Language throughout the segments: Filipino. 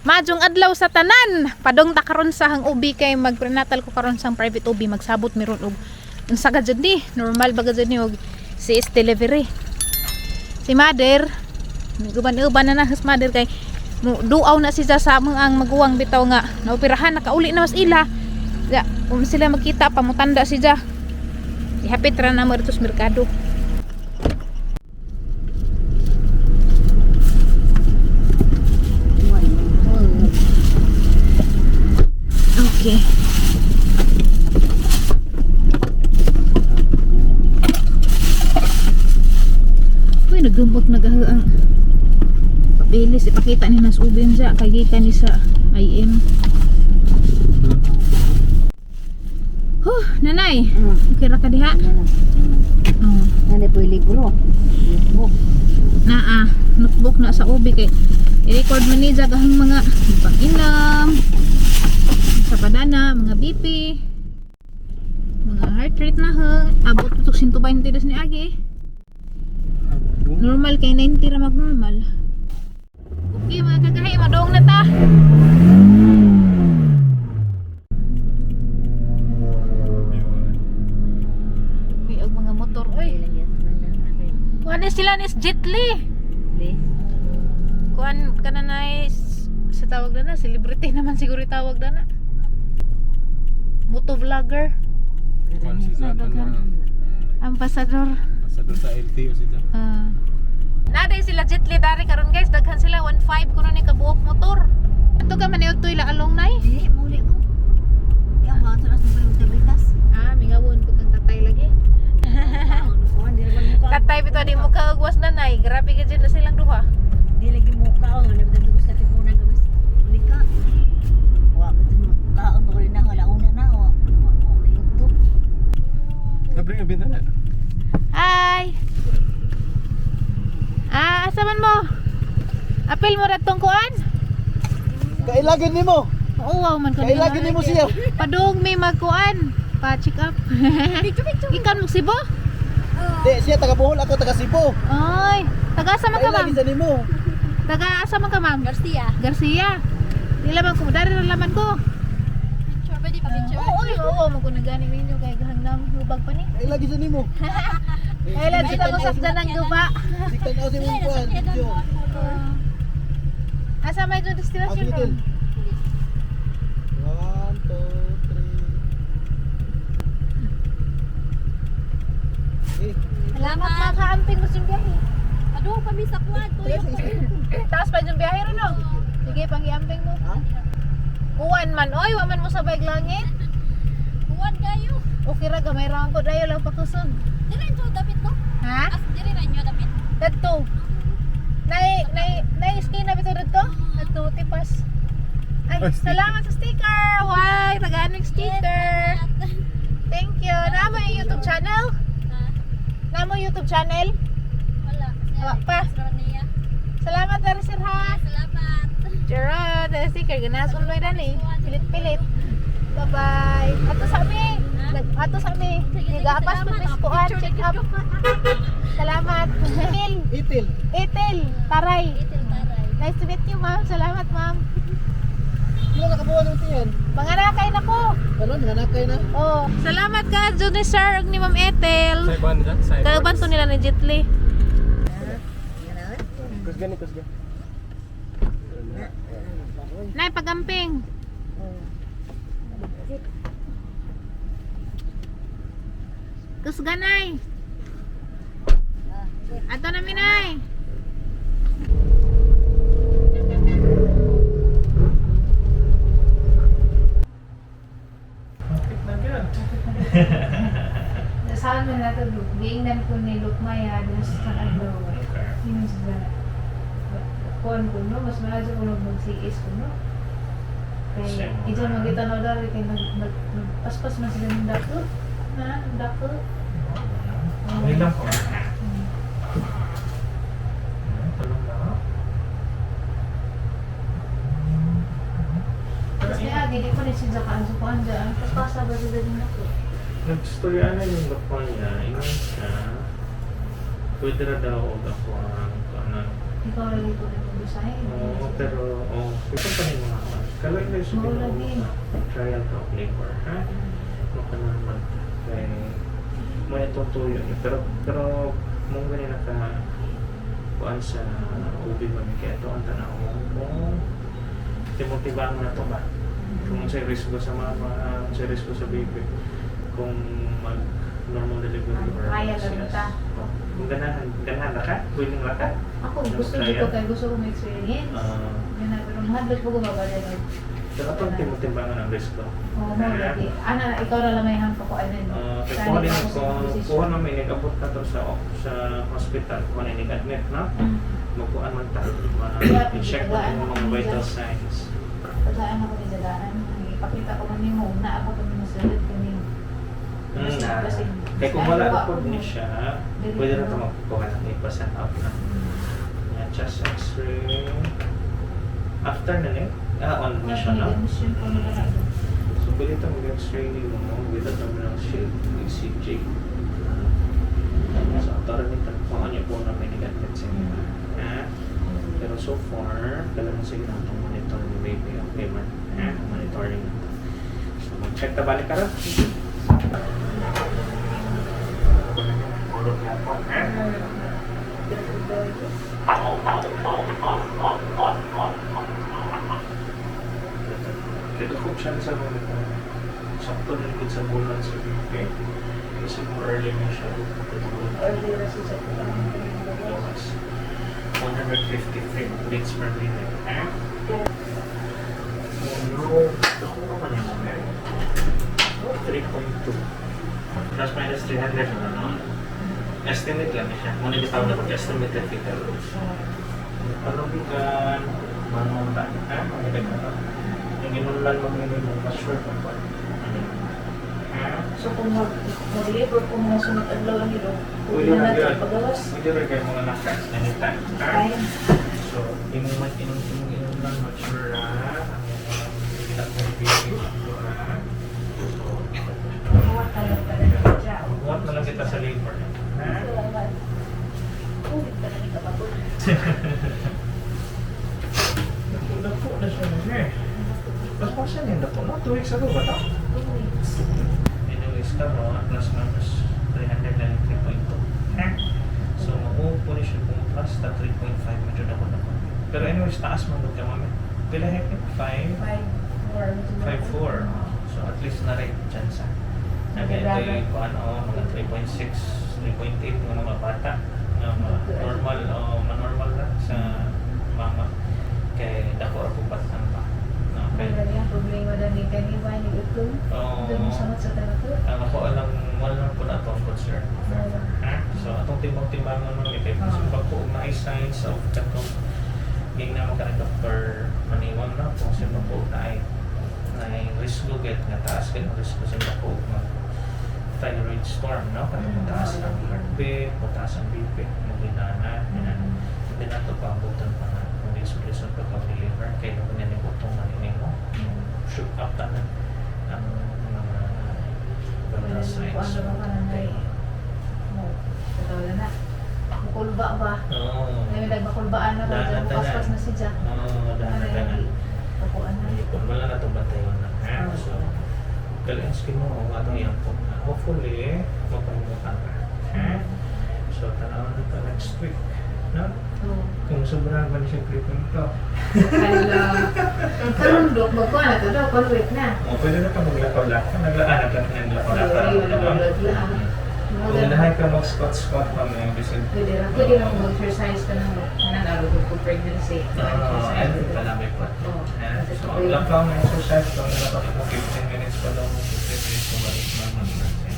Majong adlaw sa tanan. Padong ta karon sa hang ubi kay mag-prenatal ko karon sang private ubi magsabot meron og unsa ka jud ni normal ba jud ni og CS delivery. Si mother guban-uban na nas mother kay duaw na siya sa ang maguwang bitaw nga naoperahan nakauli na mas ila. Ya, kung sila magkita pamutanda siya. Ihapit ra na mo dito sa merkado. Okay. Uy, nagumot nagahaang papilis. Ipakita ni nas ubin siya. Kagika ni sa IM. Nanay. Okay ra ka diha? Oh. Nanay po yung libro. Notebook. Notebook na sa ubi kay i-record man ni kahang mga pang-inam. Sa padana, mga BP, mga heart rate na ha. Abot ito 120 das ni Agi. Normal kay 90 ra mag-normal. Okay mga kagahi, madong na ta. May og mga motor oy. Kuan sila ni Jetli. Kuan kana na sa tawag na celebrity naman siguro tawag na. Motovlogger. Ambassador. Ambassador sa LTO siya. Naday sila Jetli dari karon guys, daghan sila 1.5 kuno ni kabuok motor. Ato ka man utoy la along nay. Dili muli ko. Yang mga tulas ng pagbitas. Mingawon ko kang tatay lagi. Kuan dili man muka. Tatay bitaw di mo kaagwas na nay. Grabe ka dyan na silang duha. Di lagi muka o nabdan ko sa tipunan ko mas. Uli ka. Wa ka din kaon ko rin na wala una na wa. Wa YouTube. Kabring ang bintana. Hi. Asa man mo? Apil mo ratong kuan? Kailagin nimo. Oo, man ko. Kailagin nimo siya. Padung may magkuan. Pa-check up. Ikan mo Cebu? Di siya taga Bohol, ako taga Cebu. Ay, taga-asa man ka ma'am? Kailagin sa nimo. Taga-asa man ka ma'am? Garcia. Garcia. Di laman ko, dari na laman ko. Picture ba di pa picture? Oo, mo ko nagani ninyo kay gahangnam hubag pa ni. Kailagin sa nimo. Kailan kita mo sakdan ng guba. Siktan ako sa imong kuan. Video. Asa may doon destination Hospital. room? 1, 2, 3. Salamat makaamping mo sa biyahe. Aduh, kami sa kuan. Taas pa yung biyahe ron no? Sige, pang-iamping mo. Ha? Kuwan man, oy, waman mo sa bayag langit. Kuan kayo. Okay ra, gamay ra ko dayo lang pakusog. Dili nyo David no? Ha? Dili ra nyo David. Dadto. Nay skin na bito dadto? Dadto tipas. Ay, salamat sa sticker. Why, tagaan sticker. Thank you. Namo yung YouTube channel? Namo YouTube channel? Wala. Wala pa. Salamat dari sir ha. Salamat. Gerard, sticker ganas uloy dan eh. Pilit-pilit. Bye-bye. Ato sa mi. Igapas ko piskuan, check up. Salamat. Itil, Taray. Nice to meet you, ma'am. Salamat, ma'am. Wala nakabuhan ng tiyan. Manganakay na ko. Ano, nanakay na? Oh. Salamat ka, Johnny Sir, ug ni Ma'am Ethel. Saiban dyan? Kauban to nila ni Jetli. Kusgan. Nay, pagamping. Kusganay. Ato na minay. Saan mo nato look? Giingnan ko ni Look Maya dun sa adlaw. Sino sa kuan ko no, mas maayo ko mag-CS ko no. Kaya ito magita na dari kay paspas man sila ng dako. Na, dako. Ilang po? Kasi hindi ko rin siya kaan sa kuan dyan. Paspas ba sila din ako? Nagstorya na yung doktor niya, ingat siya. Pwede na daw ako ang kanan. Ikaw lagi ko na sign. Oo, pero, ito pa rin mga kalay na yung Oo, lagi. trial of labor, ha? Maka naman, kay may tutuyo niyo. Pero, mong ganyan kuan sa ubi mamigay ito, ang tanaw mo, kung timotibang na to ba? Kung sa risk ko sa mama, sa risk ko sa baby, kung mag normal delivery or Kaya CS. lang ta. Kung ganahan na ka, willing na ka. Ako, gusto ko kay gusto ko ma-experience. Yun na, pero mahadlot po ko babalik. Pero itong timotibang ang risk ko. Oo, mo lagi. Ana, ikaw na lang may hampa ko ano. Kaya kuha na may nag-abot ka to sa hospital, kuha na nag-admit, no? Magkuhan man tayo, i-check mo yung mga vital signs. Pagkaan ako ni Jagaan. Ipakita ko man mo, na ako kami masalit kami. Kaya kung wala na po niya siya, pwede na ito magkukuha ng ipasan out na. Yan, chest x-ray. After na niya, on niya siya, no? So, pwede ito mag-x-ray mo with a terminal shield, ECG. So, tara nito kung ano po na may nag-admit sa inyo. Pero so far, kailangan sige na itong monitor ni baby. Okay man. Monitoring na ito. So, mag-check na balik ka rin. Urot na po. Kaya kung siya sa monitor, sakto na rin sa bulan sa baby. Kasi more early na siya. Early na siya. 153 beats per minute. Ako naman yung moment. 3.2. Plus minus 300 na naman. Estimate lang siya. Muna bitawag na pag-estimated fetal loads. Panubigan, manumunta. Yung inulan mag-minimum, mas-sure kung pa. So kung mag-deliver kung mga sunod adlaw lang nilo, Pwede na na natin yun. pagawas. Pwede rin kayo mga nakas anytime. Kaya. So, inulan mature ang baby. Mawat ka lang talaga siya. Huwag na lang kita sa labor. Ulit ka lang ikapagod. Napo na siya na eh. Mas pa siya niya napo na. 2 weeks ago ba ito? 2 weeks. Anyways ka mo, plus minus 300 lang 3.2. So, makupo ni siya kung plus na 3.5 medyo na ako. Pero anyways, taas mo ka mami. Pila hekit? 5? 5.4. So, at least na-rate dyan sa. Ito yung mga 3.6, 3.8 mga bata. Normal o manormal lang sa mama. Kaya dako ako batan pa. Okay. Ang problema na ni Kanibay ni Utong. Doon mo samot sa talaga. Ako alam, wala lang po na itong concern. So, atong timbang-timbangan mo, may kasi pag po na signs of katong hindi naman ka ng Dr. Maniwang na kung sino po na ay risk go get nga taas ka ng risk ko sa po mag thyroid storm, no? Kasi mataas ang heartbeat, mataas ang BP, maginana, hindi na ito paabutan pa na kung resolution pa pag-deliver, kaya kung nanibutong maninig mo, shoot up ka na ang mga vital signs. Ano ba ka na mo? Katawala na. Makulba ba? Oo. Ngayon nagmakulbaan na ba? Dahan, Paspas na si Jack. Oo, dahan. Pakuan na. Kung wala na itong batayon na. So, kalinskin mo ang atong yampong na. Hopefully, mapahimutan ka. So, tanawan na ito next week. No? Kung sobrang ba niya siya clipping ito. Hala. Karoon dok, magkuhan na ito daw. Convert na. Pwede na ito maglakaw-lakaw. Naglaan ka ng lakaw-lakaw. Kung nahay ka mag-squat-squat pa may bisig. Pwede lang mag-exercise ka ng nanalo ko pregnancy. Ano pala may pot. So, ang lakaw na exercise ko, nalakot mo 15 minutes pa daw, 15 minutes ko balik naman natin.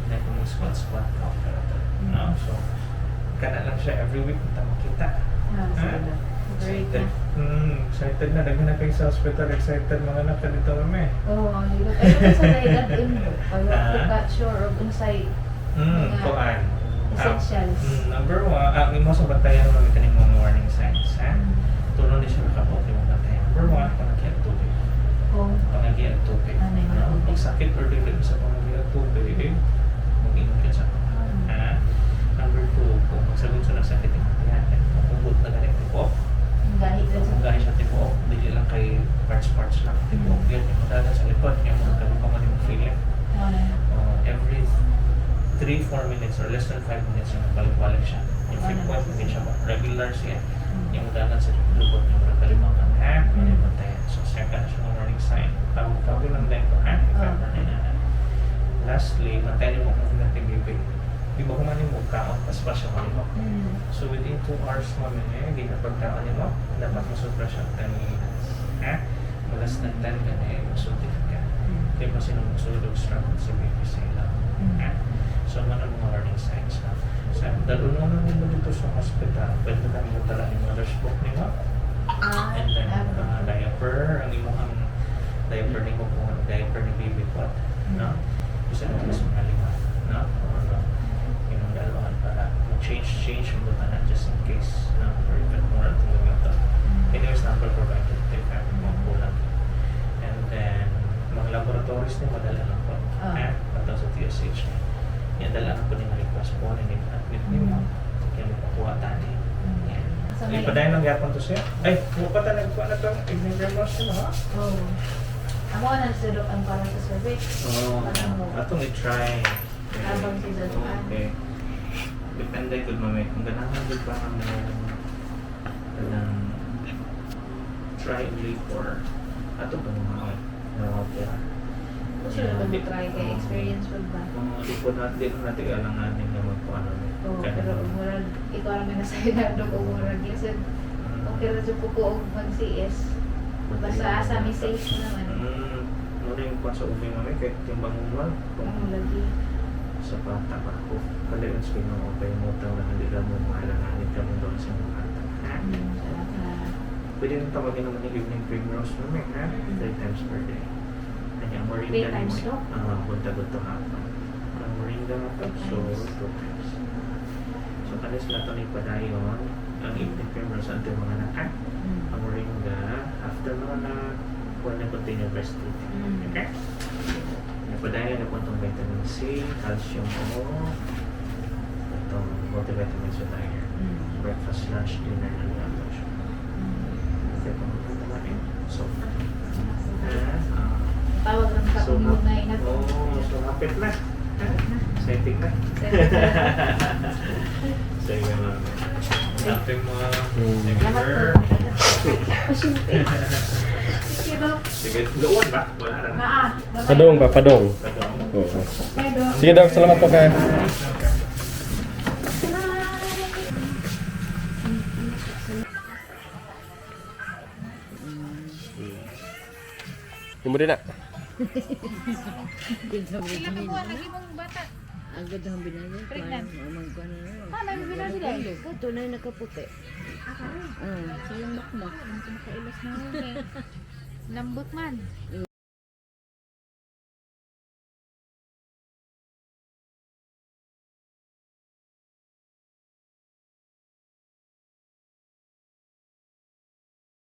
Hindi ko mag-squat-squat ka. No? So, kana lang siya every week kita makita. Excited. Excited na. Daghan na kayo sa hospital. Excited mga anak ka dito kami. Oo, ang lilo. Pero sa dahilan din mo. Pag ka sure of insight. Kuan. Essentials. Number 1, imo sa bantayan mo kaning mga warning signs, ha? Tuno ni siya nakapoke mo bantayan. Number 1, panagyan tubig. Kung Panagyan tubig. Pag sakit or dili sa panagyan tubig, mag-inom ka sa ha? Number 2, kung magsagot sa nagsakit yung panagyan, makumbot na ganit po. minutes or less than 5 minutes yung balik-balik siya. Yung frequent, hindi siya regular siya. Yung dagat sa lubot ng mga kalimangan, ha? Malimantayan. So, second siya ng warning sign. Tawag lang din ko, ha? Lastly, mantayin mo kung natin bibig. Di ba kumanin mo kaon, pas pa siya malibak. So, within 2 hours mo, hindi na pagkaon mo, dapat masupra siya 10 minutes. Ha? Malas ng 10 ka na masultif ka. Di ba sinong magsulog struggle si baby sa ilang. Ha? So, ano ang mga warning signs na? So, dalunan mo dito sa hospital, pwede na kami magtala yung mother's book nila. And then, diaper, ang imong diaper ni mo kung diaper ni baby ko. No? Bisa na mas mga no? Ano? Yung dalawan para change yung butanan just in case. No? Or even more at yung ito. Anyways, number provided. Take care ng mga kulang. And then, mga laboratories ni madala lang po. Pagdaw sa TSH niya. Yan, dala na po ni request po ni admit ni mo. Kaya may pakuha tani. Yan. Ipadayon ng yapon to siya. Ay, buka ta nagkuha na itong ignition motion, ha? Oo. Amo na sa dok ang para sa cervix. Oo. Atong i-try. Habang si Daduan. Okay. Depende kung mamay. Kung ganahan din ba kami ng try ulit or ato pa mga opera. Gusto na mag-try kay experience pa ba? Kung di po natin alanganin na magpaano. Oo, pero umurag, ikaw lang may nasa'yo na dok umurag. Kasi okay na dyan po ko mag-CS. Basta asa may safe naman. Muna yung pa sa ubi mami kahit yung bangunan. Ang lagi. Sa bata pa ako. Kalayon sa pinong okay mo tayo na hindi lang mo maalanganin ka mo doon sa mga bata. Pwede nang tawagin naman yung evening primrose mami, ha? 3 times per day. Kanya moringa 3 times, no? Bunta-bunta hapon. Ang moringa hapon, so 2 times. So kanis na ito na ipadayon. Ang evening primrose ang mga anak, ang moringa after mga na na continue breastfeeding. Okay? Napadayan na po itong vitamin C, calcium o itong multivitamins with iron. Breakfast, lunch, dinner, and lunch. Okay po naman so Tawag lang ka kung yung na so hapit na. Exciting na. So yun naman. Dating mga sige, luwan ba? Wala na. Padong ba? Padong. Padong. Oo. Sige Dok, salamat po kayo. Yung mo din na. Ilang buwan lagi mong bata? Agad ang binayad. Pregnant? Magkano na. May binasi dahil. Ito na yung nakaputi. Silang makmak. Makailas na yun eh. Lambot man.